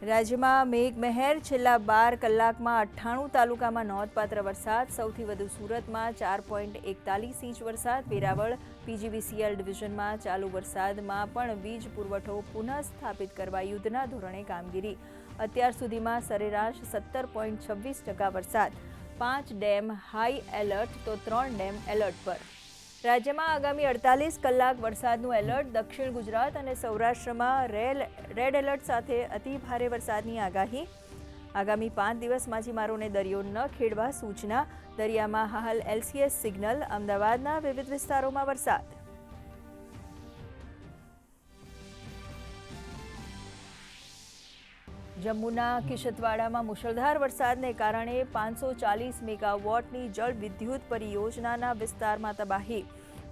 રાજ્યમાં મેઘમહેર છેલ્લા 12 કલાકમાં 98 તાલુકામાં નોંધપાત્ર વરસાદ. સૌથી વધુ સુરતમાં 4.41 ઇંચ વરસાદ. વેરાવળ પીજીવીસીએલ ડિવિઝનમાં ચાલુ વરસાદમાં પણ વીજ પુરવઠો પુનઃ સ્થાપિત કરવા યુદ્ધના ધોરણે કામગીરી. અત્યાર સુધીમાં સરેરાશ 17.26% વરસાદ. 5 ડેમ હાઈ એલર્ટ તો 3 ડેમ એલર્ટ પર. રાજ્યમાં આગામી 48 કલાક વરસાદનું એલર્ટ. દક્ષિણ ગુજરાત અને સૌરાષ્ટ્રમાં રેડ એલર્ટ સાથે અતિ ભારે વરસાદની આગાહી. આગામી 5 દિવસ માછીમારોને દરિયો ન ખેડવા સૂચના. દરિયામાં હાલ LCS સિગ્નલ. અમદાવાદના વિવિધ વિસ્તારોમાં વરસાદ. જમ્મુના કિશતવાડામાં મુશળધાર વરસાદને કારણે 540 મેગાવોટની જળ વિદ્યુત પરિયોજનાના વિસ્તારમાં તબાહી.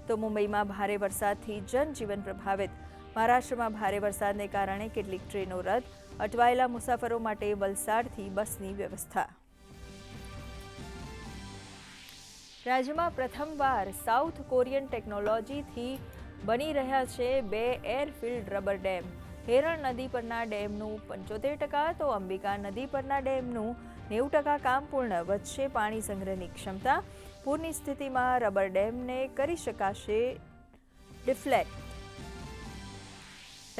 તો મુંબઈમાં ભારે વરસાદથી જનજીવન પ્રભાવિત. મહારાષ્ટ્રમાં ભારે વરસાદને કારણે કેટલીક ટ્રેનો રદ. અટવાયેલા મુસાફરો માટે વલસાડથી બસની વ્યવસ્થા. રાજ્યમાં પ્રથમવાર સાઉથ કોરિયન ટેકનોલોજીથી બની રહ્યા છે 2 એરફિલ્ડ રબર ડેમ. હેરણ નદી પરના ડેમનું 75%, તો અંબિકા નદી પરના ડેમનું 90% કામ પૂર્ણ. વધશે પાણી સંગ્રહની ક્ષમતા. પૂરની સ્થિતિમાં રબર ડેમને કરી શકાશે ડિફ્લેક્ટ.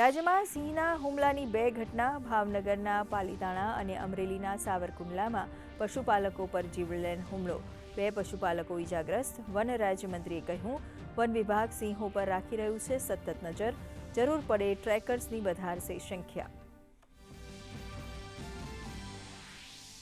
રાજ્યમાં સિંહના હુમલાની 2 ઘટના. ભાવનગરના પાલીતાણા અને અમરેલીના સાવરકુંડલામાં પશુપાલકો પર જીવલેણ હુમલો. 2 પશુપાલકો ઇજાગ્રસ્ત. વન રાજ્યમંત્રીએ કહ્યું, વન વિભાગ સિંહો પર રાખી રહ્યું છે સતત નજર. જરૂર પડે ટ્રેકર્સની વધારશે સંખ્યા.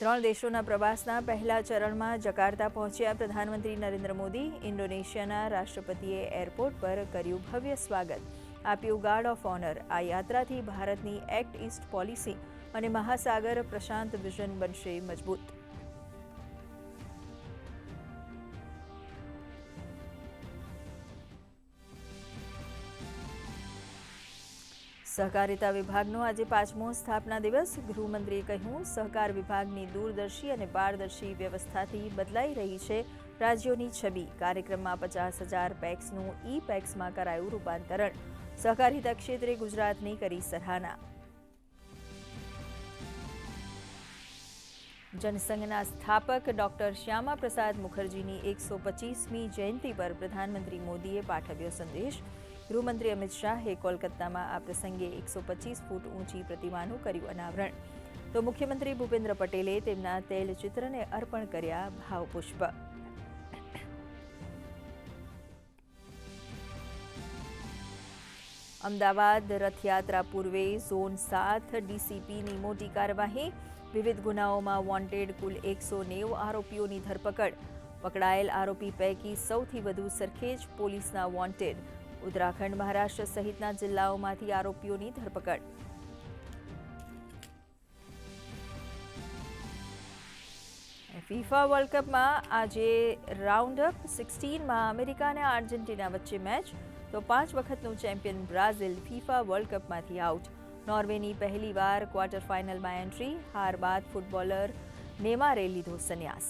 3 દેશોના પ્રવાસના પહેલા ચરણમાં જકાર્તા પહોંચ્યા પ્રધાનમંત્રી નરેન્દ્ર મોદી. ઇન્ડોનેશિયાના રાષ્ટ્રપતિએ એરપોર્ટ પર કર્યું ભવ્ય સ્વાગત. આપ્યું ગાર્ડ ઓફ ઓનર. આ યાત્રાથી ભારતની એક્ટ ઈસ્ટ પોલિસી અને મહાસાગર પ્રશાંત વિઝન બનશે મજબૂત. સહકારિતા વિભાગનો આજે 5મો સ્થાપના દિવસ. ગૃહમંત્રીએ કહ્યું, સહકાર વિભાગની દૂરદર્શી અને પારદર્શી વ્યવસ્થાથી બદલાઈ રહી છે રાજ્યોની છબી. કાર્યક્રમમાં 50,000 પેક્સનું પેક્સમાં કરાયું રૂપાંતરણ. સહકારિતા ક્ષેત્રે ગુજરાતની કરી સરાહના. જનસંઘના સ્થાપક ડોક્ટર શ્યામા પ્રસાદ મુખર્જીની 125મી જયંતિ પર પ્રધાનમંત્રી મોદીએ પાઠવ્યો સંદેશ. ગૃહમંત્રી અમિત શાહે કોલકાતામાં આ પ્રસંગે 125 ફૂટ ઊંચી પ્રતિમાનું કર્યું અનાવરણ. તો મુખ્યમંત્રી ભૂપેન્દ્ર પટેલે તેમના તૈલચિત્રને અર્પણ કર્યા ભાવપુષ્પ. અમદાવાદ રથયાત્રા પૂર્વે ઝોન 7 ડીસીપીની મોટી કાર્યવાહી. વિવિધ ગુનાઓમાં વોન્ટેડ કુલ 190 આરોપીઓની ધરપકડ. પકડાયેલ આરોપી પૈકી સૌથી વધુ સરખેજ પોલીસના વોન્ટેડ. ઉત્તરાખંડ, મહારાષ્ટ્ર સહિતના જિલ્લાઓમાંથી આરોપીઓની ધરપકડ. ફીફા વર્લ્ડ કપમાં આજે રાઉન્ડ અપ 16માં અમેરિકા અને આર્જેન્ટિના વચ્ચે મેચ. તો 5 વખતનું ચેમ્પિયન બ્રાઝિલ ફીફા વર્લ્ડ કપમાંથી આઉટ. નોર્વેની પહેલીવાર ક્વાર્ટર ફાઇનલમાં એન્ટ્રી. હાર બાદ ફૂટબોલર નેમારે લીધો સંન્યાસ.